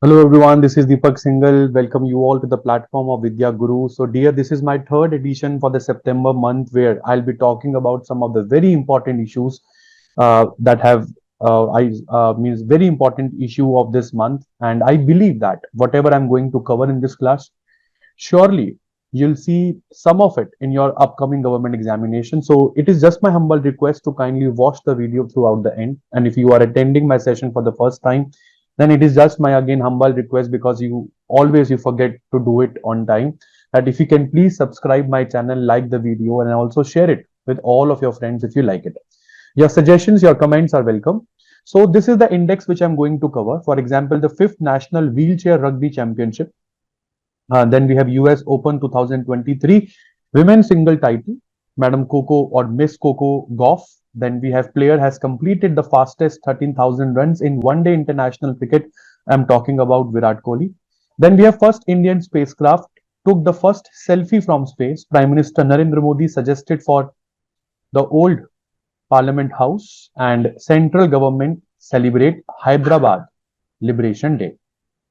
Hello everyone, this is Deepak Singhal. Welcome you all to the platform of Vidya Guru. So dear, this is my third edition for the September month where I'll be talking about some of the very important issues that have I means very important issue of this month. And I believe that whatever I'm going to cover in this class, surely you'll see some of it in your upcoming government examination. So it is just my humble request to kindly watch the video throughout the end. And if you are attending my session for the first time, then it is just my again humble request, because you forget to do it on time, that if you can please subscribe my channel, like the video, and also share it with all of your friends if you like it. Your suggestions, your comments are welcome. So this is the index which I'm going to cover. For example, the fifth national wheelchair rugby championship. Then we have US Open 2023 women's single title, Madam Coco or Miss Coco Goff. Then we have player has completed the fastest 13,000 runs in one-day international cricket. I'm talking about Virat Kohli. Then we have first Indian spacecraft took the first selfie from space. Prime Minister Narendra Modi suggested for the old Parliament House, and central government celebrate Hyderabad Liberation Day.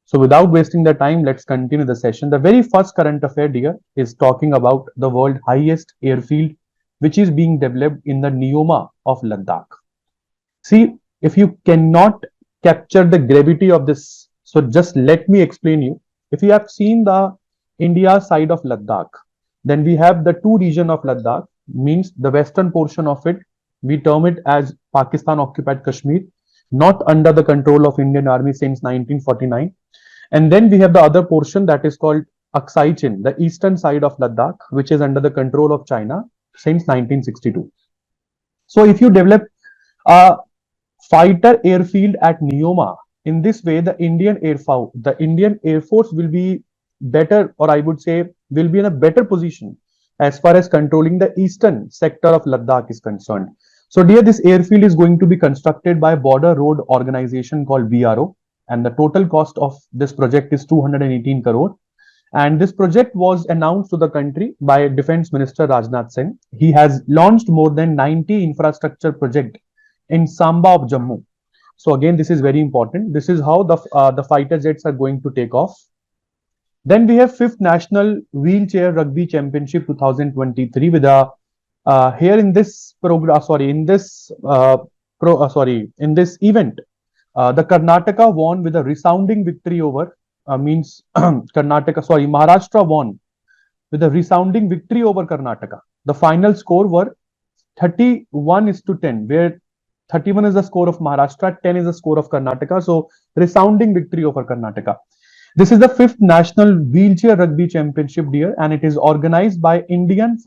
So without wasting the time, let's continue the session. The very first current affair, dear, is talking about the world highest airfield, which is being developed in the Neoma of Ladakh. See, if you cannot capture the gravity of this, so just let me explain you. If you have seen the India side of Ladakh, then we have the two region of Ladakh, means the western portion of it, we term it as Pakistan occupied Kashmir, not under the control of Indian Army since 1949. And then we have the other portion that is called Aksai Chin, the eastern side of Ladakh, which is under the control of China since 1962. So if you develop a fighter airfield at Neoma, in this way, the Indian Air Force will be better, or I would say, will be in a better position as far as controlling the eastern sector of Ladakh is concerned. So, dear, this airfield is going to be constructed by a border road organization called BRO, and the total cost of this project is 218 crore. And this project was announced to the country by Defense Minister Rajnath Singh. He has launched more than 90 infrastructure projects in Samba of Jammu. So again, this is very important. This is how the fighter jets are going to take off. Then we have fifth national wheelchair rugby championship 2023 with a here in this program. Sorry, in this in this event, the Karnataka won with a resounding victory over Maharashtra won with a resounding victory over Karnataka. The final score were 31 is to 10, where 31 is the score of Maharashtra, 10 is the score of Karnataka. So resounding victory over Karnataka. This is the fifth national wheelchair rugby championship, dear, and it is organized by Indian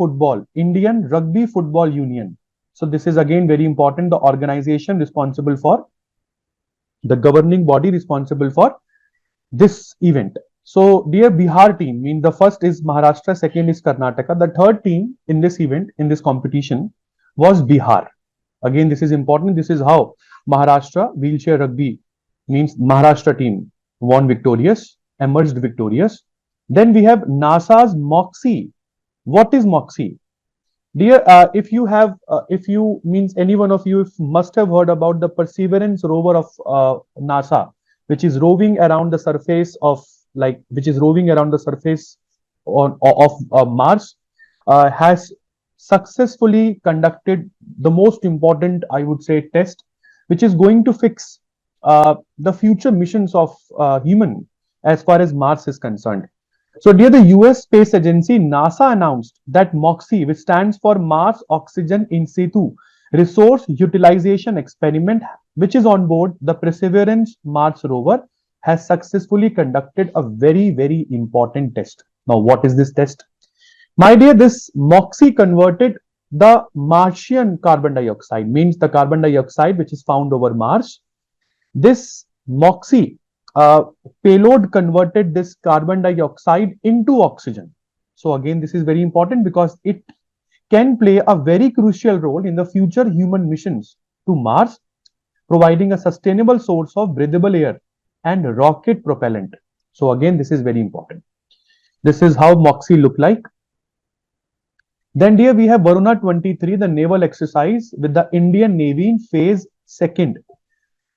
Rugby Football Union. So this is again very important. The organization responsible for the governing body responsible for this event. So, dear Bihar team, mean the first is Maharashtra, second is Karnataka. The third team in this event, in this competition, was Bihar. Again, this is important. This is how Maharashtra wheelchair rugby means Maharashtra team won victorious, emerged victorious. Then we have NASA's MOXIE. What is MOXIE? Dear, if you means any one of you must have heard about the Perseverance rover of NASA, which is roving around the surface of Mars, has successfully conducted the most important, I would say, test, which is going to fix the future missions of human as far as Mars is concerned. So, dear, the US Space Agency, NASA, announced that MOXIE, which stands for Mars Oxygen In Situ Resource Utilization Experiment, which is on board the Perseverance Mars rover, has successfully conducted a very, very important test. Now, what is this test? My dear, this MOXIE converted the Martian carbon dioxide, means the carbon dioxide which is found over Mars. This MOXIE payload converted this carbon dioxide into oxygen. So again, this is very important because it can play a very crucial role in the future human missions to Mars, providing a sustainable source of breathable air and rocket propellant. So again, this is very important. This is how MOXIE look like. Then dear, we have Varuna 23, the naval exercise with the Indian Navy in phase second.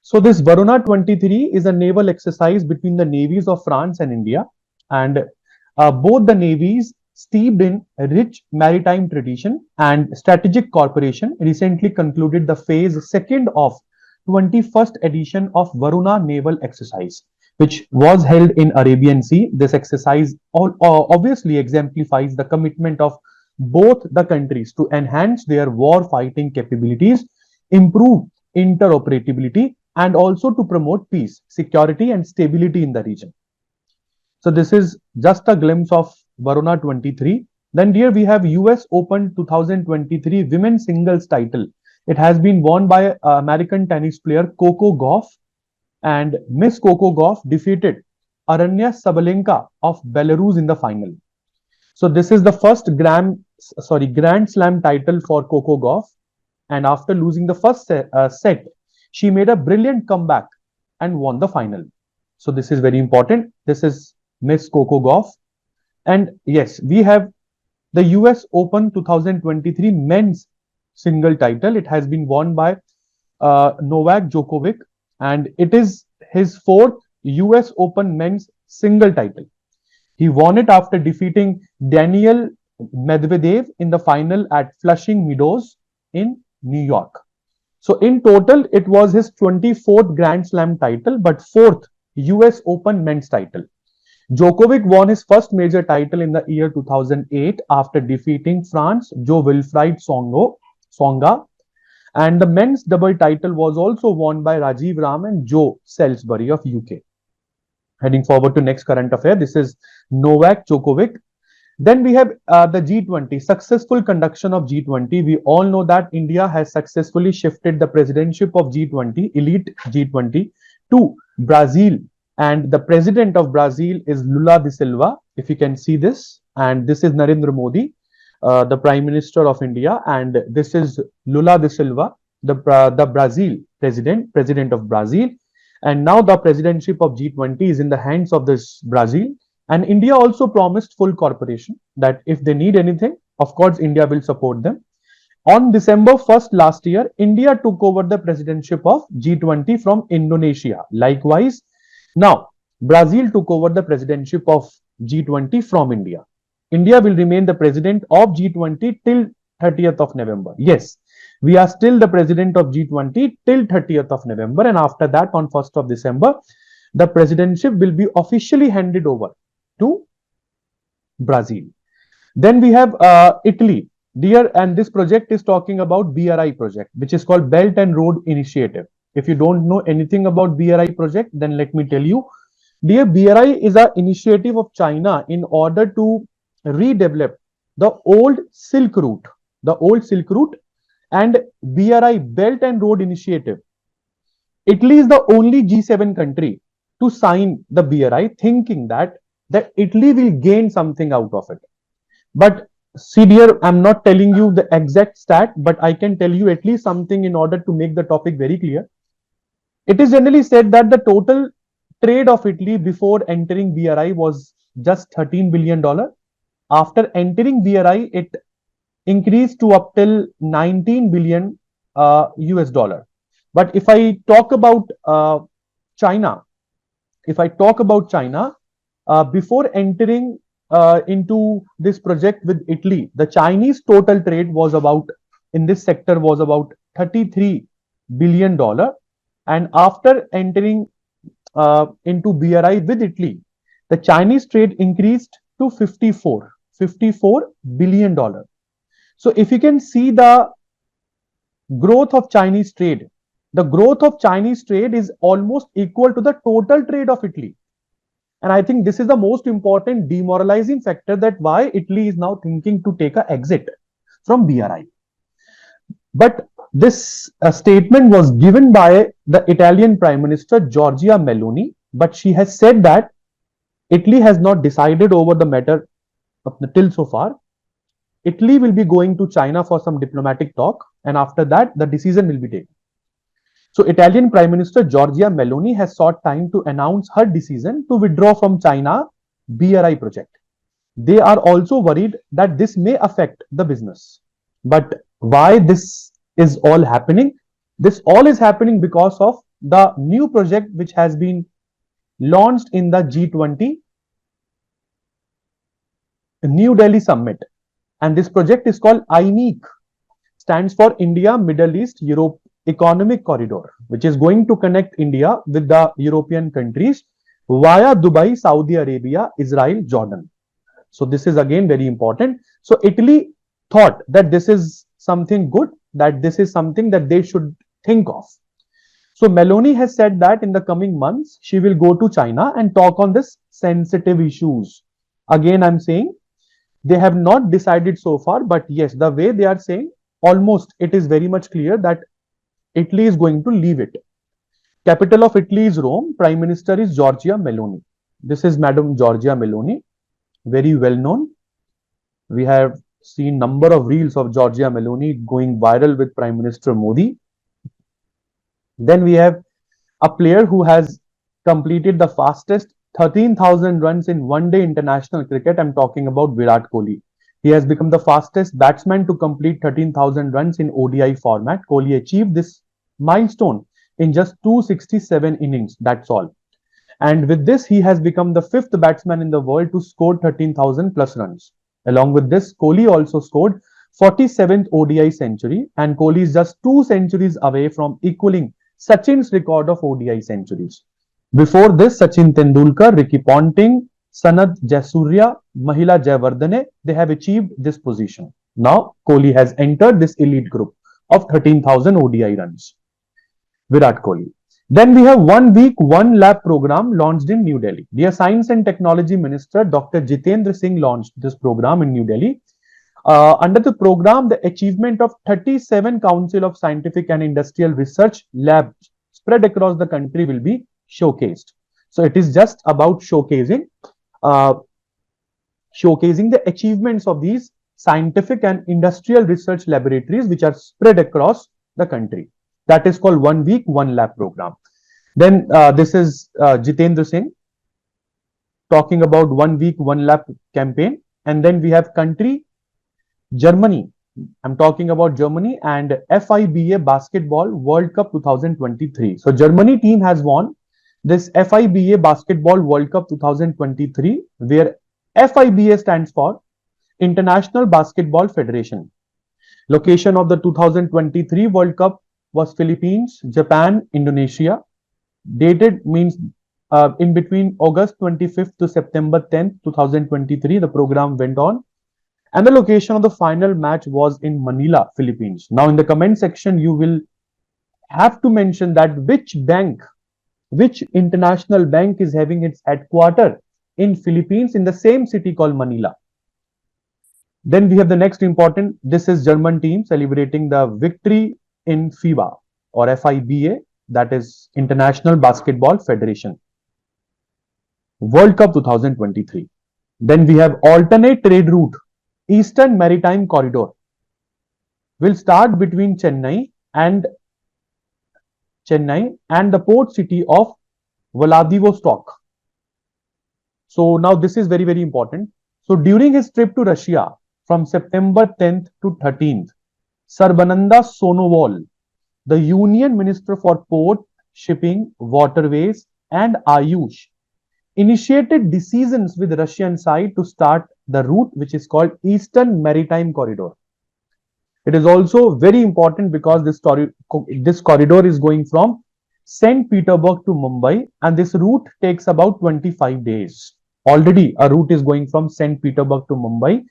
So this Varuna 23 is a naval exercise between the navies of France and India, and both the navies, steeped in rich maritime tradition and strategic cooperation, recently concluded the phase second of 21st edition of Varuna naval exercise, which was held in Arabian Sea. This exercise obviously exemplifies the commitment of both the countries to enhance their war fighting capabilities, improve interoperability, and also to promote peace, security, and stability in the region. So this is just a glimpse of Varuna 23. Then here we have US Open 2023 women's singles title. It has been won by American tennis player Coco Gauff, and Miss Coco Gauff defeated Aranya Sabalenka of Belarus in the final. So this is the first Grand Slam title for Coco Gauff, and after losing the first set, she made a brilliant comeback and won the final. So this is very important. This is Miss Coco Gauff. And yes, we have the US Open 2023 men's single title. It has been won by Novak Djokovic, and it is his fourth US Open men's single title. He won it after defeating Daniel Medvedev in the final at Flushing Meadows in New York. So in total, it was his 24th Grand Slam title, but fourth US Open men's title. Djokovic won his first major title in the year 2008 after defeating France Jo-Wilfried Tsonga. And the men's double title was also won by Rajiv Ram and Joe Salisbury of UK. Heading forward to next current affair, this is Novak Djokovic. Then we have the G20, successful conduction of G20. We all know that India has successfully shifted the presidency of G20, elite G20, to Brazil. And the president of Brazil is Lula da Silva, if you can see this. And this is Narendra Modi, the Prime Minister of India. And this is Lula da Silva, the Brazil president of Brazil. And now the presidency of G20 is in the hands of this Brazil. And India also promised full cooperation, that if they need anything, of course, India will support them. On December 1st last year, India took over the presidency of G20 from Indonesia. Likewise, now Brazil took over the presidency of G20 from India. India will remain the president of G20 till 30th of November. Yes, we are still the president of G20 till 30th of November. And after that, on 1st of December, the presidency will be officially handed over to Brazil. Then we have Italy. And this project is talking about BRI project, which is called Belt and Road Initiative. If you don't know anything about BRI project, then let me tell you. Dear, BRI is an initiative of China in order to redevelop the old Silk Route. And BRI, Belt and Road Initiative. Italy is the only G7 country to sign the BRI, thinking that Italy will gain something out of it. But see, dear, I'm not telling you the exact stat, but I can tell you at least something in order to make the topic very clear. It is generally said that the total trade of Italy before entering BRI was just $13 billion. After entering BRI, it increased to up till 19 billion US dollar. But if I talk about China, before entering into this project with Italy, the Chinese total trade was about, in this sector, was about $33 billion. And after entering into BRI with Italy, the Chinese trade increased to $54 billion. So if you can see the growth of Chinese trade, the growth of Chinese trade is almost equal to the total trade of Italy. And I think this is the most important demoralizing factor, that why Italy is now thinking to take an exit from BRI. But this statement was given by the Italian Prime Minister Giorgia Meloni, but she has said that Italy has not decided over the matter till so far. Italy will be going to China for some diplomatic talk, and after that, the decision will be taken. So Italian Prime Minister Giorgia Meloni has sought time to announce her decision to withdraw from China BRI project. They are also worried that this may affect the business. But why this is all happening? This all is happening because of the new project which has been launched in the G20 New Delhi Summit. And this project is called IMEC, stands for India, Middle East, Europe Economic Corridor, which is going to connect India with the European countries via Dubai, Saudi Arabia, Israel, Jordan. So this is again very important. So Italy thought that this is something good, that this is something that they should think of. So Meloni has said that in the coming months, she will go to China and talk on this sensitive issues. Again, I'm saying they have not decided so far, but yes, the way they are saying, almost it is very much clear that Italy is going to leave it. Capital of Italy is Rome. Prime Minister is Giorgia Meloni. This is Madam Giorgia Meloni, very well known. We have seen number of reels of Giorgia Meloni going viral with Prime Minister Modi. Then we have a player who has completed the fastest 13,000 runs in one-day international cricket. I'm talking about Virat Kohli. He has become the fastest batsman to complete 13,000 runs in ODI format. Kohli achieved this milestone in just 267 innings. That's all. And with this, he has become the fifth batsman in the world to score 13,000 plus runs. Along with this, Kohli also scored 47th ODI century, and Kohli is just 2 centuries away from equaling Sachin's record of ODI centuries. Before this, Sachin Tendulkar, Ricky Ponting, Sanat Jayasuriya, Mahila Jayawardene, they have achieved this position. Now, Kohli has entered this elite group of 13,000 ODI runs. Virat Kohli. Then we have 1 week, 1 lab program launched in New Delhi. Dear Science and Technology Minister Dr. Jitendra Singh launched this program in New Delhi. Under the program, the achievement of 37 Council of Scientific and Industrial Research labs spread across the country will be showcased. So it is just about showcasing the achievements of these scientific and industrial research laboratories which are spread across the country. That is called 1 week, 1 lab program. Then this is Jitendra Singh talking about 1 week, 1 lab campaign. And then we have country Germany. I'm talking about Germany and FIBA Basketball World Cup 2023. So Germany team has won this FIBA Basketball World Cup 2023, where FIBA stands for International Basketball Federation. Location of the 2023 World Cup was Philippines, Japan, Indonesia. Dated means in between August 25th to September 10th, 2023, the program went on. And the location of the final match was in Manila, Philippines. Now, in the comment section, you will have to mention that which bank, which international bank is having its headquarters in Philippines in the same city called Manila. Then we have the next important, this is German team celebrating the victory in FIBA or FIBA, that is International Basketball Federation. World Cup 2023. Then we have alternate trade route. Eastern Maritime Corridor will start between Chennai and the port city of Vladivostok. So now this is very, very important. So during his trip to Russia from September 10th to 13th, Sarbananda Sonowal, the Union Minister for Port, Shipping, Waterways and Ayush, initiated decisions with Russian side to start the route which is called Eastern Maritime Corridor. It is also very important because this corridor is going from St. Petersburg to Mumbai, and this route takes about 25 days. Already a route is going from St. Petersburg to Mumbai.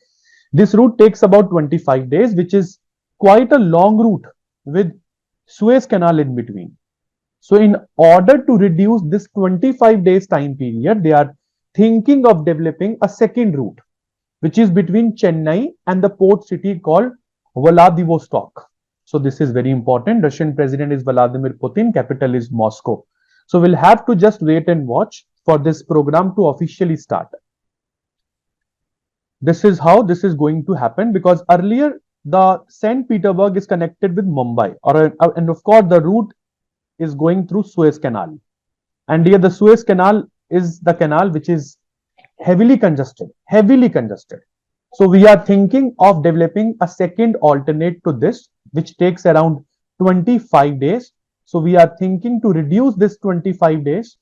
This route takes about 25 days, which is quite a long route with Suez Canal in between. So in order to reduce this 25 days time period, they are thinking of developing a second route, which is between Chennai and the port city called Vladivostok. So this is very important. Russian president is Vladimir Putin, capital is Moscow. So we'll have to just wait and watch for this program to officially start. This is how this is going to happen, because earlier the St. Petersburg is connected with Mumbai, and of course the route is going through Suez Canal. And here the Suez Canal is the canal which is heavily congested. So we are thinking of developing a second alternate to this, which takes around 25 days. So we are thinking to reduce this 25 days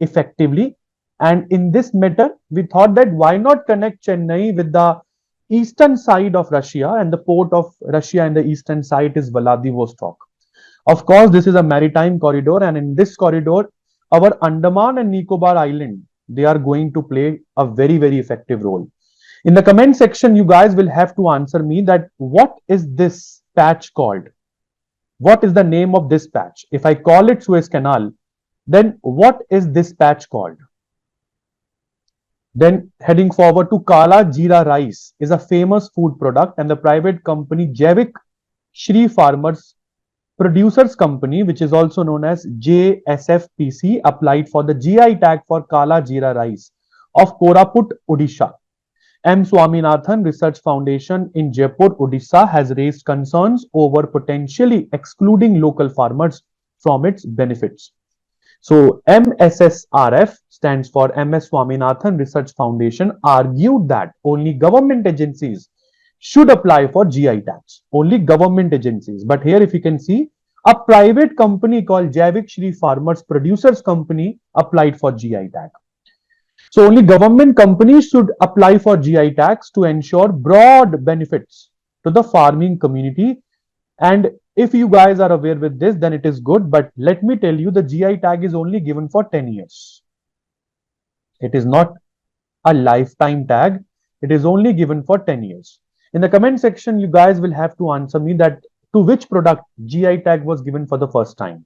effectively. And in this matter, we thought that why not connect Chennai with the eastern side of Russia, and the port of Russia in the eastern side is Vladivostok. Of course, this is a maritime corridor, and in this corridor, our Andaman and Nicobar Island, they are going to play a very, very effective role. In the comment section, you guys will have to answer me that what is this patch called? What is the name of this patch? If I call it Suez Canal, then what is this patch called? Then heading forward to Kala Jeera rice is a famous food product, and the private company Javik Shri Farmers Producers Company, which is also known as JSFPC, applied for the GI tag for Kala Jeera rice of Koraput, Odisha. M. Swaminathan Research Foundation in Jaipur, Odisha has raised concerns over potentially excluding local farmers from its benefits. So MSSRF stands for MS Swaminathan Research Foundation, argued that only government agencies should apply for GI tags. Only government agencies. But here if you can see, a private company called Javik Shri Farmers Producers Company applied for GI tag. So only government companies should apply for GI tags to ensure broad benefits to the farming community. And if you guys are aware with this, then it is good. But let me tell you, the GI tag is only given for 10 years. It is not a lifetime tag. It is only given for 10 years. In the comment section, you guys will have to answer me that to which product GI tag was given for the first time.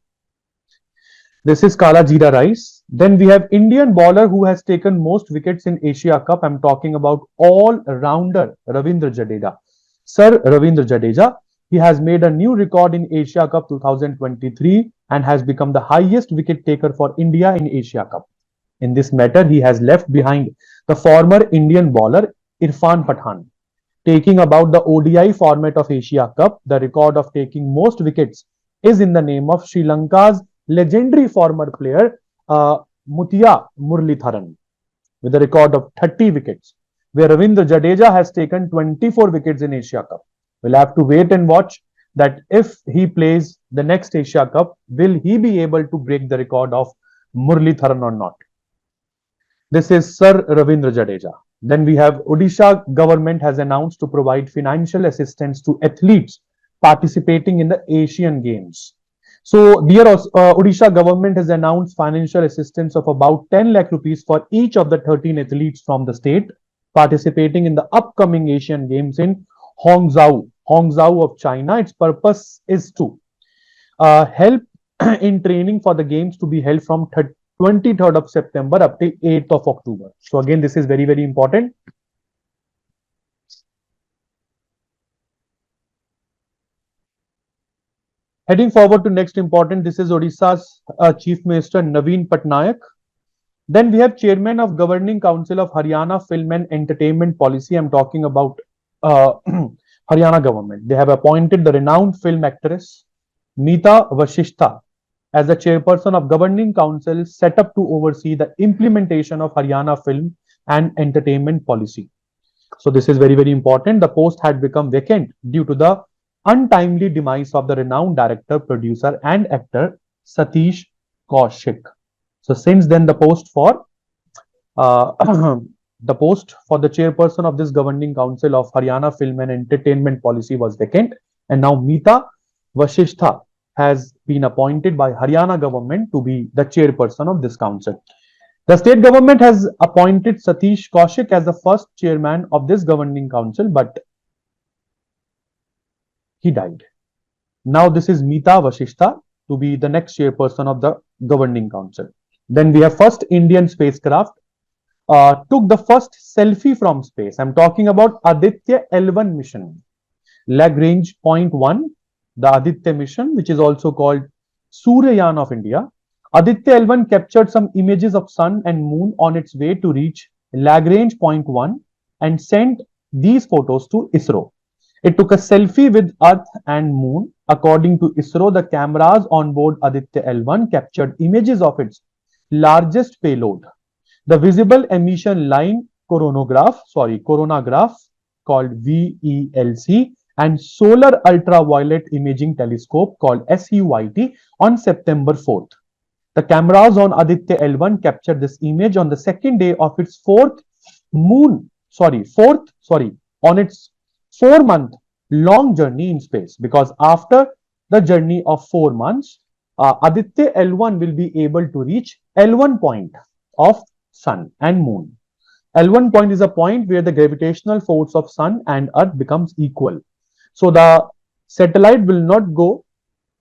This is Kala Jeera rice. Then we have Indian bowler who has taken most wickets in Asia Cup. I'm talking about all-rounder Ravindra Jadeja. Sir Ravindra Jadeja, he has made a new record in Asia Cup 2023 and has become the highest wicket taker for India in Asia Cup. In this matter, he has left behind the former Indian bowler Irfan Pathan. Taking about the ODI format of Asia Cup, the record of taking most wickets is in the name of Sri Lanka's legendary former player Muthiah Muralitharan with a record of 30 wickets, where Ravindra Jadeja has taken 24 wickets in Asia Cup. We'll have to wait and watch that if he plays the next Asia Cup, will he be able to break the record of Muralitharan or not? This is Sir Ravindra Jadeja. Then we have Odisha government has announced to provide financial assistance to athletes participating in the Asian Games. So, dear Odisha government has announced financial assistance of about 10 lakh rupees for each of the 13 athletes from the state participating in the upcoming Asian Games in Hangzhou of China. Its purpose is to help in training for the games to be held from 23rd of September up till 8th of October. So again, this is very, very important. Heading forward to next important, this is Odisha's Chief Minister Naveen Patnaik. Then we have Chairman of Governing Council of Haryana Film and Entertainment Policy. I'm talking about Haryana government. They have appointed the renowned film actress Meeta Vasishtha as the chairperson of Governing Council set up to oversee the implementation of Haryana Film and Entertainment Policy. So this is very, very important. The post had become vacant due to the untimely demise of the renowned director, producer and actor Satish Kaushik. So since then, the post for the chairperson of this Governing Council of Haryana Film and Entertainment Policy was vacant, and now Meeta Vasishtha has been appointed by Haryana government to be the chairperson of this council. The state government has appointed Satish Kaushik as the first chairman of this Governing Council, but he died. Now this is Meeta Vasishtha to be the next chairperson of the Governing Council. Then we have first Indian spacecraft took the first selfie from space. I'm talking about Aditya L1 mission. Lagrange point 1, the Aditya mission, which is also called Suryayaan of India. Aditya L1 captured some images of sun and moon on its way to reach Lagrange point 1 and sent these photos to ISRO. It took a selfie with Earth and Moon. According to ISRO, the cameras on board Aditya L1 captured images of its largest payload. The visible emission line coronagraph called VELC and Solar Ultraviolet Imaging Telescope called SUIT on September 4th. The cameras on Aditya L1 captured this image on the second day of its on its 4-month long journey in space. Because after the journey of 4 months, Aditya L1 will be able to reach L1 point of Sun and Moon. L1 point is a point where the gravitational force of Sun and Earth becomes equal. So the satellite will not go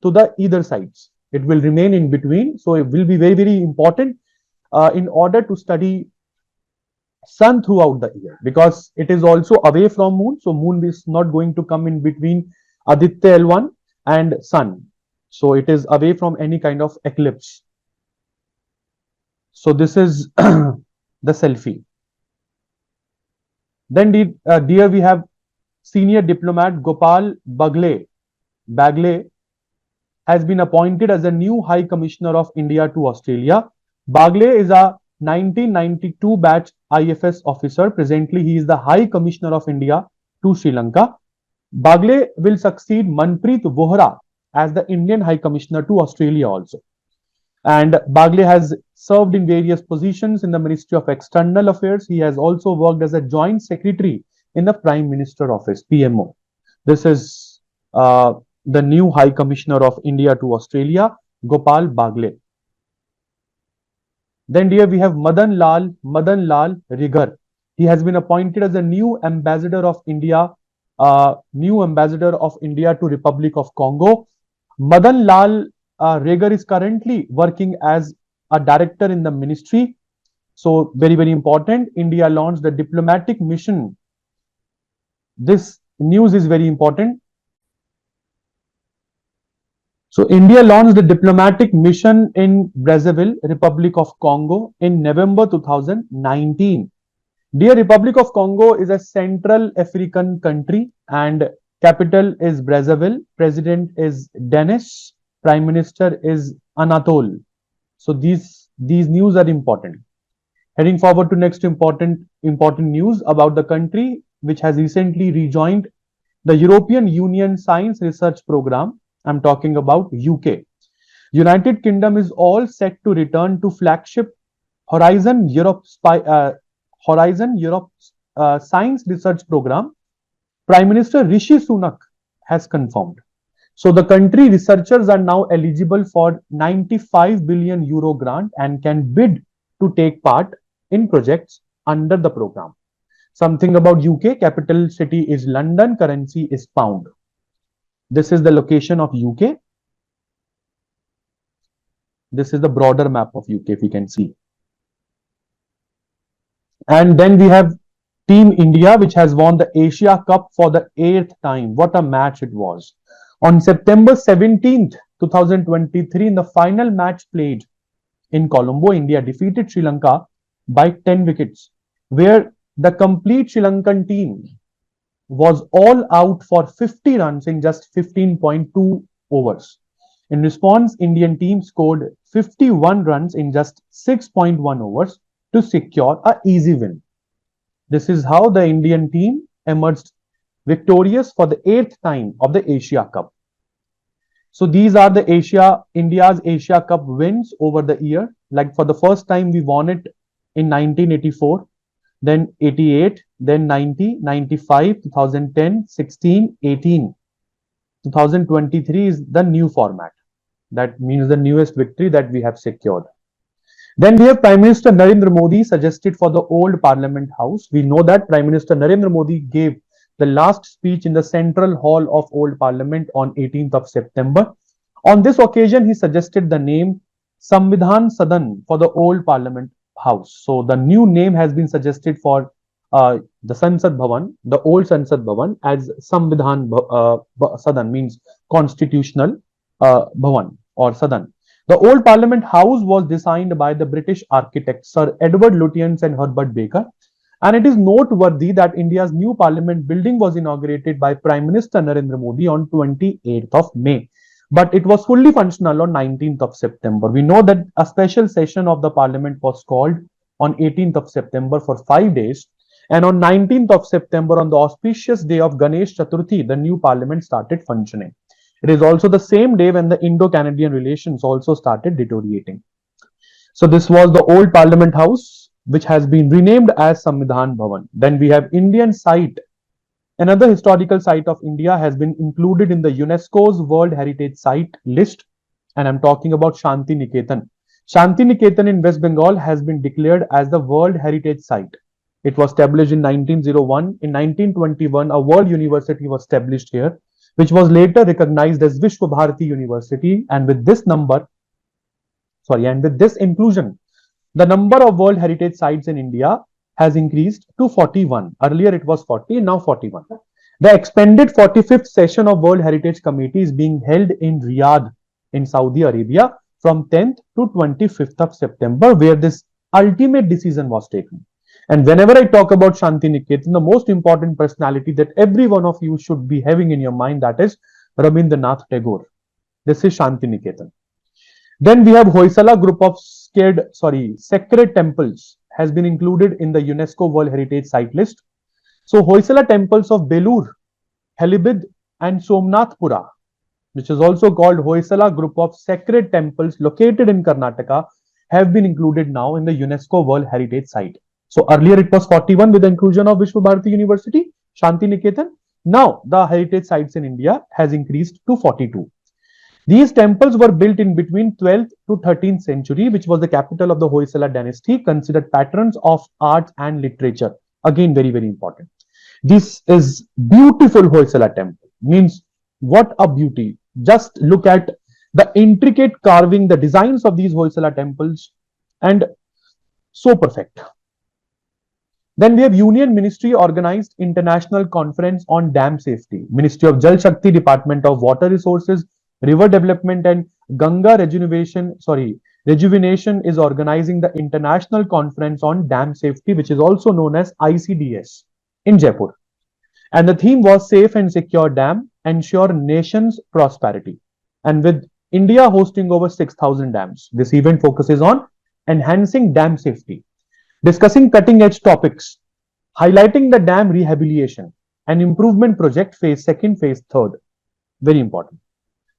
to the either sides. It will remain in between. So it will be very, very important in order to study Sun throughout the year, because it is also away from Moon. So Moon is not going to come in between Aditya L1 and Sun. So it is away from any kind of eclipse. So this is the selfie. Then dear, we have senior diplomat Gopal Bagle has been appointed as a new High Commissioner of India to Australia. Bagle is a 1992 batch IFS officer. Presently, he is the High Commissioner of India to Sri Lanka. Bagle will succeed Manpreet Vohra as the Indian High Commissioner to Australia also. And Bagle has served in various positions in the Ministry of External Affairs. He has also worked as a Joint Secretary in the Prime Minister Office, PMO. This is the new High Commissioner of India to Australia, Gopal Bagle. Then dear, we have Madan Lal Rigar. He has been appointed as a new Ambassador of India to Republic of Congo. Madan Lal Rigar is currently working as a director in the ministry. So very, very important. India launched a diplomatic mission. This news is very important. So India launched a diplomatic mission in Brazzaville, Republic of Congo in November 2019. Dear, Republic of Congo is a Central African country and capital is Brazzaville. President is Denis. Prime Minister is Anatole. So these news are important. Heading forward to next important news about the country which has recently rejoined the European Union Science Research Program. I'm talking about UK. United Kingdom is all set to return to flagship Horizon Europe Science Research Program. Prime Minister Rishi Sunak has confirmed. So the country researchers are now eligible for 95 billion euro grant and can bid to take part in projects under the program. Something about UK, capital city is London, currency is pound. This is the location of UK. This is the broader map of UK, if you can see. And then we have Team India, which has won the Asia Cup for the 8th time. What a match it was. On September 17th, 2023, in the final match played in Colombo, India defeated Sri Lanka by 10 wickets, where the complete Sri Lankan team was all out for 50 runs in just 15.2 overs. In response, Indian team scored 51 runs in just 6.1 overs to secure an easy win. This is how the Indian team emerged victorious for the 8th time of the Asia Cup. So these are the India's Asia Cup wins over the year. Like for the first time, we won it in 1984, then 88, then 90, 95, 2010, 16, 18. 2023 is the new format. That means the newest victory that we have secured. Then we have Prime Minister Narendra Modi suggested for the old Parliament House. We know that Prime Minister Narendra Modi gave the last speech in the Central Hall of Old Parliament on 18th of September. On this occasion, he suggested the name Samvidhan Sadan for the old Parliament House. So the new name has been suggested for the Sansad Bhavan, the old Sansad Bhavan, as Samvidhan Sadan, means constitutional Bhavan or Sadan. The old Parliament House was designed by the British architects Sir Edward Lutyens and Herbert Baker. And it is noteworthy that India's new Parliament building was inaugurated by Prime Minister Narendra Modi on 28th of May. But it was fully functional on 19th of September. We know that a special session of the Parliament was called on 18th of September for 5 days. And on 19th of September, on the auspicious day of Ganesh Chaturthi, the new parliament started functioning. It is also the same day when the Indo-Canadian relations also started deteriorating. So this was the old Parliament House, which has been renamed as Samvidhan Bhavan. Then we have Indian site. Another historical site of India has been included in the UNESCO's World Heritage Site list, and I'm talking about Shanti Niketan. Shanti Niketan in West Bengal has been declared as the World Heritage Site. It was established in 1901. In 1921, a World University was established here, which was later recognized as Vishwa Bharati University. And with this inclusion, the number of World Heritage Sites in India has increased to 41. Earlier it was 40, now 41. The expanded 45th session of World Heritage Committee is being held in Riyadh in Saudi Arabia from 10th to 25th of September, where this ultimate decision was taken. And whenever I talk about Shanti Niketan, the most important personality that every one of you should be having in your mind, that is Rabindranath Tagore. This is Shanti Niketan. Then we have Hoysala group of sacred temples has been included in the UNESCO World Heritage Site list. So Hoysala temples of Belur, Halibid and Somnathpura, which is also called Hoysala group of sacred temples located in Karnataka, have been included now in the UNESCO World Heritage Site. So earlier it was 41 with the inclusion of Vishwa Bharati University, Shanti Niketan. Now the heritage sites in India has increased to 42. These temples were built in between 12th to 13th century, which was the capital of the Hoysala dynasty, considered patrons of arts and literature. Again, very, very important. This is beautiful Hoysala temple. Means what a beauty. Just look at the intricate carving, the designs of these Hoysala temples, and so perfect. Then we have Union Ministry organized international conference on dam safety. Ministry of Jal Shakti, Department of Water Resources, River Development and Ganga Rejuvenation is organizing the International Conference on Dam Safety, which is also known as ICDS in Jaipur. And the theme was Safe and Secure Dam, Ensure Nation's Prosperity. And with India hosting over 6,000 dams, this event focuses on enhancing dam safety, discussing cutting-edge topics, highlighting the dam rehabilitation and improvement project phase 2nd, phase 3rd. Very important.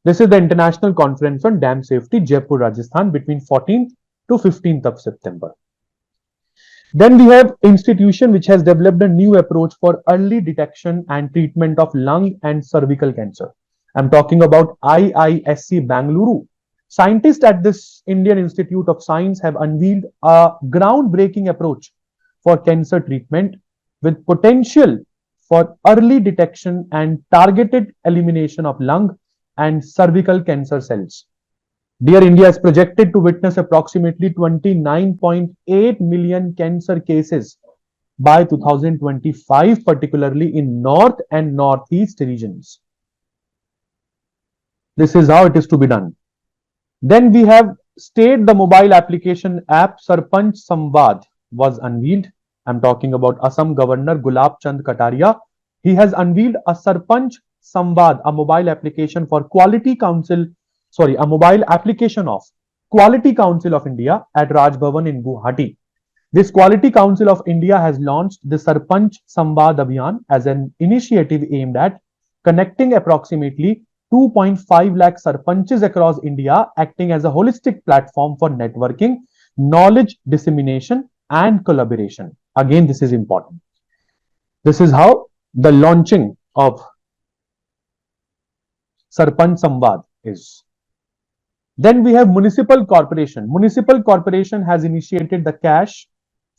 This is the International Conference on Dam Safety, Jaipur, Rajasthan, between 14th to 15th of September. Then we have institution which has developed a new approach for early detection and treatment of lung and cervical cancer. I'm talking about IISC Bangalore. Scientists at this Indian Institute of Science have unveiled a groundbreaking approach for cancer treatment with potential for early detection and targeted elimination of lung and cervical cancer cells. Dear India is projected to witness approximately 29.8 million cancer cases by 2025, particularly in North and Northeast regions. This is how it is to be done. Then we have State the mobile application app Sarpanch Samvad was unveiled. I'm talking about Assam Governor Gulab Chand Kataria. He has unveiled a Sarpanch Samvad, a mobile application for a mobile application of Quality Council of India at Raj Bhavan in Guwahati. This Quality Council of India has launched the Sarpanch Samvad Abhiyan as an initiative aimed at connecting approximately 2.5 lakh sarpanches across India, acting as a holistic platform for networking, knowledge dissemination and collaboration. Again, this is important. This is how the launching of Sarpanch Samvad is. Then we have Municipal Corporation. Municipal Corporation has initiated the Cash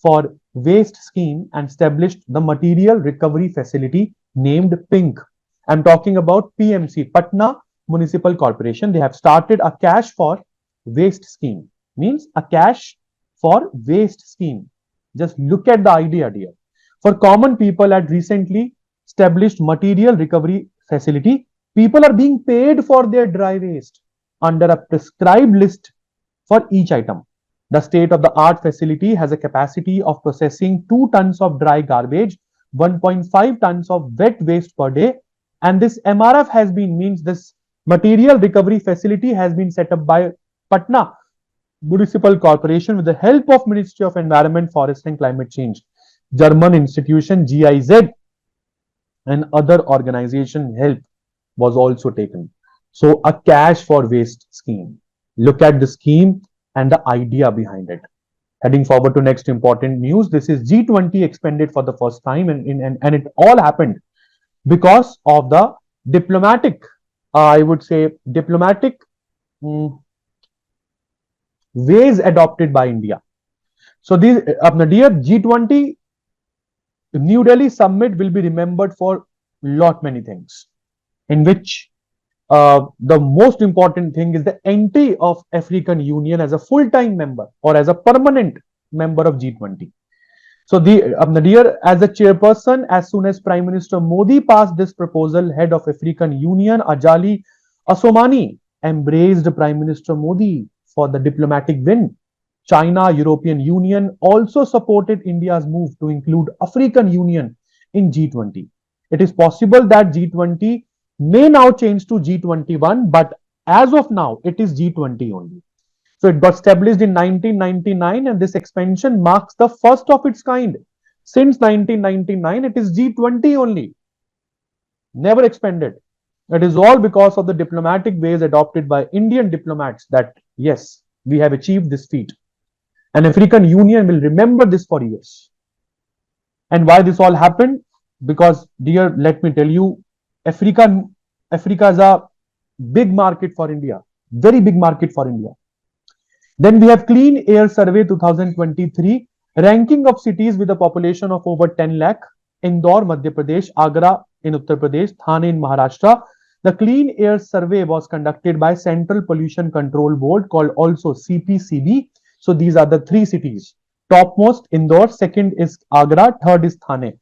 for Waste scheme and established the Material Recovery Facility named PINK. I'm talking about PMC, Patna Municipal Corporation. They have started a Cash for Waste scheme. Means a Cash for Waste scheme. Just look at the idea, dear. For common people at recently established Material Recovery Facility, people are being paid for their dry waste under a prescribed list for each item. The state-of-the-art facility has a capacity of processing 2 tons of dry garbage, 1.5 tons of wet waste per day. And this MRF has been, means this Material Recovery Facility has been set up by Patna Municipal Corporation with the help of Ministry of Environment, Forest and Climate Change. German institution GIZ and other organization help was also taken. So a cash for waste scheme. Look at the scheme and the idea behind it. Heading forward to next important news. This is G20 expanded for the first time, and it all happened because of the diplomatic, I would say, diplomatic ways adopted by India. So these, dear G20 New Delhi summit will be remembered for lot many things, in which the most important thing is the entry of African Union as a full-time member or as a permanent member of G20. So dear, as a chairperson, as soon as Prime Minister Modi passed this proposal, head of African Union, Ajali Assoumani, embraced Prime Minister Modi for the diplomatic win. China, European Union also supported India's move to include African Union in G20. It is possible that G20 may now change to G21, but as of now, it is G20 only. So it got established in 1999, and this expansion marks the first of its kind. Since 1999, it is G20 only, never expanded. It is all because of the diplomatic ways adopted by Indian diplomats that, yes, we have achieved this feat. And African Union will remember this for years. And why this all happened? Because, dear, let me tell you, Africa is a big market for India, very big market for India. Then we have Clean Air Survey 2023, ranking of cities with a population of over 10 lakh, Indore, Madhya Pradesh, Agra in Uttar Pradesh, Thane in Maharashtra. The Clean Air Survey was conducted by Central Pollution Control Board, called also CPCB. So these are the three cities. Topmost Indore, second is Agra, third is Thane.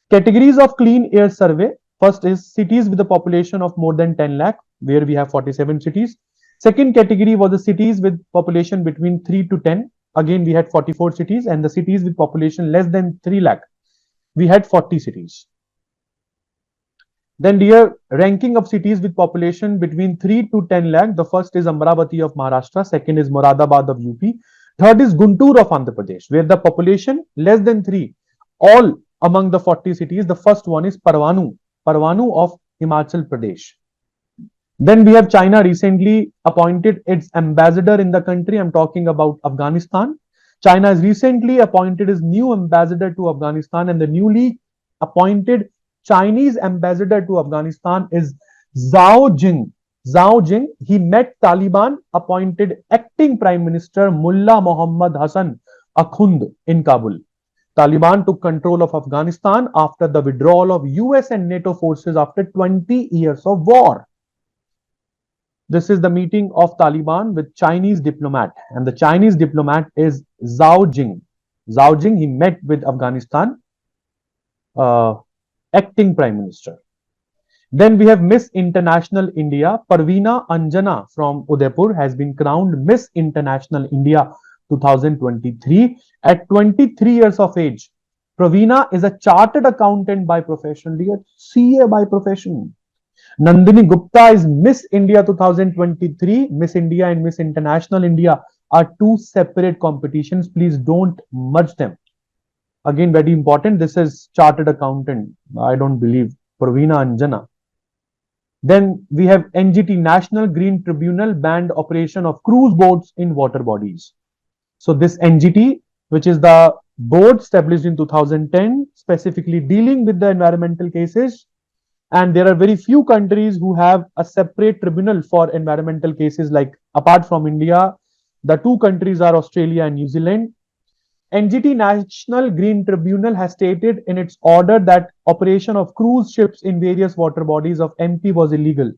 Categories of Clean Air Survey. First is cities with a population of more than 10 lakh, where we have 47 cities. Second category was the cities with population between 3 to 10. Again, we had 44 cities, and the cities with population less than 3 lakh, we had 40 cities. Then, dear, ranking of cities with population between 3 to 10 lakh. The first is Amravati of Maharashtra. Second is Moradabad of UP. Third is Guntur of Andhra Pradesh, where the population less than 3. All among the 40 cities, the first one is Parwanu of Himachal Pradesh. Then we have China recently appointed its ambassador in the country. I'm talking about Afghanistan. China has recently appointed its new ambassador to Afghanistan, and the newly appointed Chinese ambassador to Afghanistan is Zhao Jing. Zhao Jing, he met Taliban appointed acting Prime Minister Mullah Muhammad Hassan Akhund in Kabul. Taliban took control of Afghanistan after the withdrawal of US and NATO forces after 20 years of war. This is the meeting of Taliban with Chinese diplomat, and the Chinese diplomat is Zhao Jing. Zhao Jing, he met with Afghanistan acting Prime Minister. Then we have Miss International India. Parveena Anjana from Udaipur has been crowned Miss International India 2023 at 23 years of age. Parveena is a chartered accountant by profession, dear, CA by profession. Nandini Gupta is Miss India 2023. Miss India and Miss International India are two separate competitions. Please don't merge them. Again, very important. This is chartered accountant. I don't believe. Parveena Anjana. Then we have NGT, National Green Tribunal, banned operation of cruise boats in water bodies. So this NGT, which is the board established in 2010, specifically dealing with the environmental cases. And there are very few countries who have a separate tribunal for environmental cases, like apart from India, the two countries are Australia and New Zealand. NGT, National Green Tribunal, has stated in its order that operation of cruise ships in various water bodies of MP was illegal,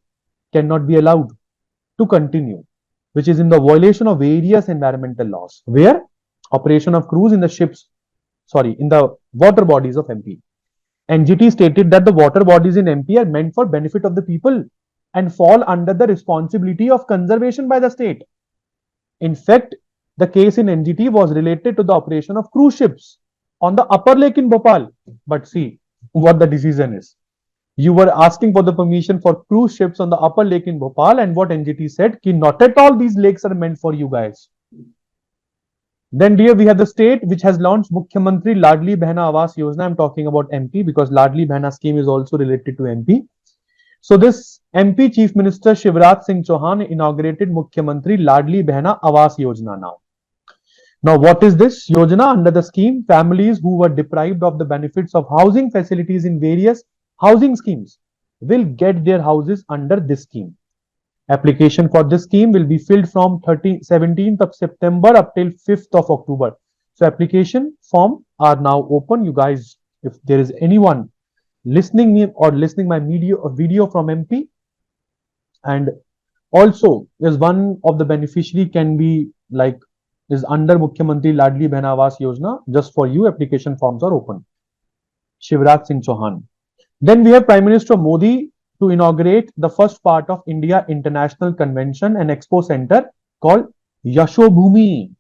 cannot be allowed to continue, which is in the violation of various environmental laws, where operation of cruise in the ships, in the water bodies of MP. NGT stated that the water bodies in MP are meant for benefit of the people and fall under the responsibility of conservation by the state. In fact, the case in NGT was related to the operation of cruise ships on the upper lake in Bhopal. But see what the decision is. You were asking for the permission for cruise ships on the upper lake in Bhopal, and what NGT said, ki not at all these lakes are meant for you guys. Then dear, we have the state which has launched Mukhyamantri Ladli Behna Awas Yojana. I'm talking about MP because Ladli Behna scheme is also related to MP. So this MP Chief Minister Shivraj Singh Chauhan inaugurated Mukhyamantri Ladli Behna Awas Yojana now. Now, what is this Yojana? Under the scheme, families who were deprived of the benefits of housing facilities in various housing schemes will get their houses under this scheme. Application for this scheme will be filled from 17th of September up till 5th of October. So application form are now open. You guys, if there is anyone listening me or listening my video from MP, and also is one of the beneficiary can be like is under Mukhyamantri Ladli Behna Awas Yojana. Just for you, application forms are open. Shivraj Singh Chauhan. Then we have Prime Minister Modi to inaugurate the first part of India International Convention and Expo Center called Yashobhumi.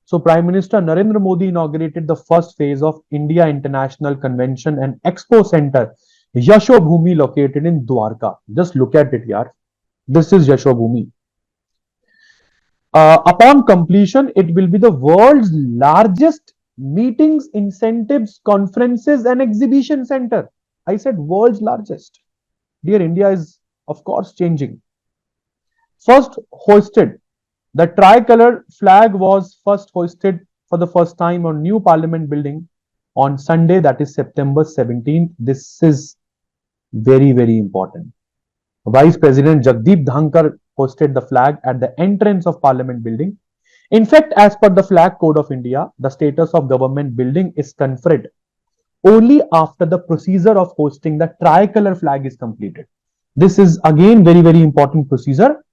So Prime Minister Narendra Modi inaugurated the first phase of India International Convention and Expo Center, Yashobhumi, located in Dwarka. Just look at it, yaar. This is Yashobhumi. Upon completion, it will be the world's largest meetings, incentives, conferences, and exhibition center. I said world's largest. Dear, India is, of course, changing. First hoisted, the tricolor flag was first hoisted for the first time on new Parliament building on Sunday, that is September 17th. This is very, very important. Vice President Jagdeep Dhankar hosted the flag at the entrance of Parliament building. In fact, as per the Flag Code of India, the status of government building is conferred only after the procedure of hosting the tricolor flag is completed. This is again very, very important procedure.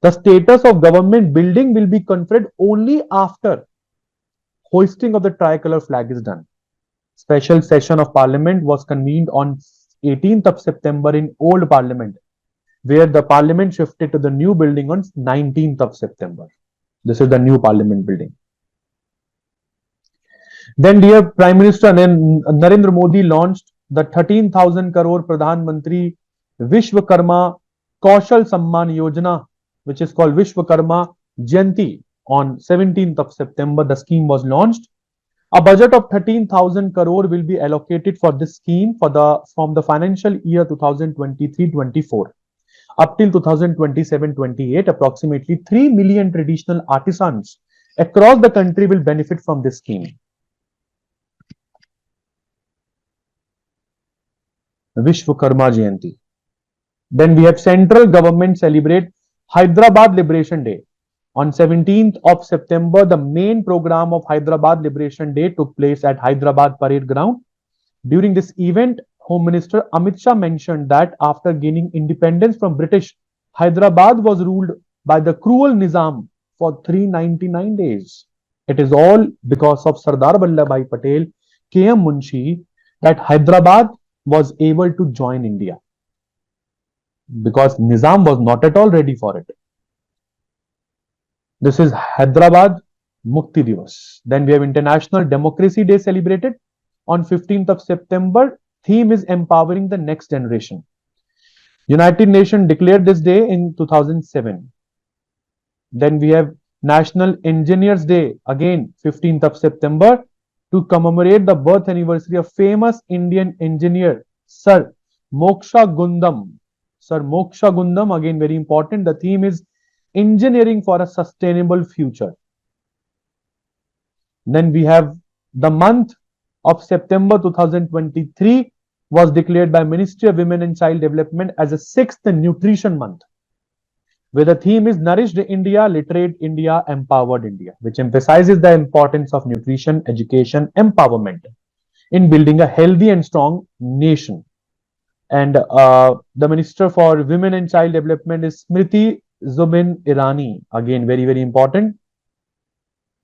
The status of government building will be conferred only after hoisting of the tricolor flag is done. Special session of Parliament was convened on 18th of September in Old Parliament, where the Parliament shifted to the new building on 19th of September. This is the new Parliament building. Then dear Prime Minister Narendra Modi launched the 13,000 crore Pradhan Mantri Vishwakarma Kaushal Samman Yojana, which is called Vishwakarma Jayanti. On 17th of September, the scheme was launched. A budget of 13,000 crore will be allocated for this scheme from the financial year 2023-24 up till 2027-28. Approximately 3 million traditional artisans across the country will benefit from this scheme. Vishwakarma Jayanti. Then we have central government celebrate Hyderabad Liberation Day. On 17th of September, the main program of Hyderabad Liberation Day took place at Hyderabad Parade Ground. During this event, Home Minister Amit Shah mentioned that after gaining independence from British, Hyderabad was ruled by the cruel Nizam for 399 days. It is all because of Sardar Vallabhbhai Patel, K.M. Munshi, that Hyderabad was able to join India, because Nizam was not at all ready for it. This is Hyderabad Mukti Divas. Then we have International Democracy Day celebrated on 15th of September. Theme is empowering the next generation. United Nations declared this day in 2007. Then we have National Engineers Day, again 15th of September, to commemorate the birth anniversary of famous Indian engineer Sir Moksha Gundam. Sir Moksha Gundam, again very important. The theme is engineering for a sustainable future. Then we have the month of September 2023 was declared by Ministry of Women and Child Development as a 6th nutrition month, where the theme is Nourished India, Literate India, Empowered India, which emphasizes the importance of nutrition, education, empowerment in building a healthy and strong nation. And the Minister for Women and Child Development is Smriti Zubin Irani, again very, very important.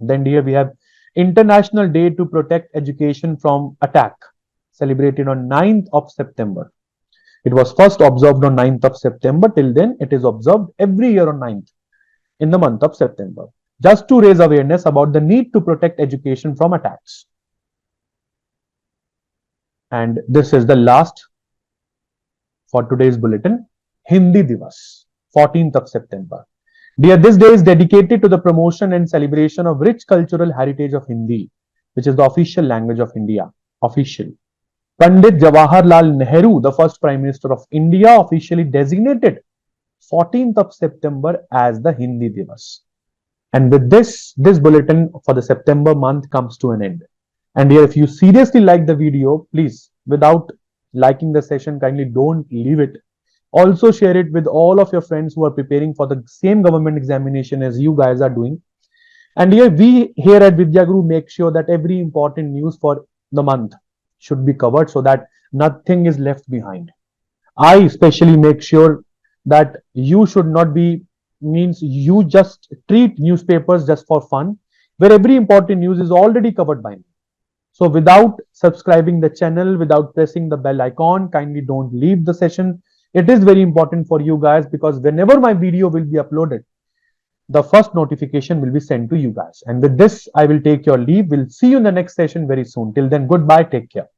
Then here we have International Day to Protect Education from Attack, celebrated on 9th of September. It was first observed on 9th of September. Till then, it is observed every year on 9th in the month of September, just to raise awareness about the need to protect education from attacks. And this is the last for today's bulletin, Hindi Divas, 14th of September. Dear, this day is dedicated to the promotion and celebration of rich cultural heritage of Hindi, which is the official language of India. Official. Pandit Jawaharlal Nehru, the first Prime Minister of India, officially designated 14th of September as the Hindi Divas. And with this bulletin for the September month comes to an end. And here, if you seriously like the video, please, without liking the session, kindly don't leave it. Also share it with all of your friends who are preparing for the same government examination as you guys are doing. And here, we here at Vidya Guru make sure that every important news for the month should be covered so that nothing is left behind. I especially make sure that you should not be, means you just treat newspapers just for fun, where every important news is already covered by me. So without subscribing the channel, without pressing the bell icon, kindly don't leave the session. It is very important for you guys because whenever my video will be uploaded, the first notification will be sent to you guys. And with this, I will take your leave. We'll see you in the next session very soon. Till then, goodbye. Take care.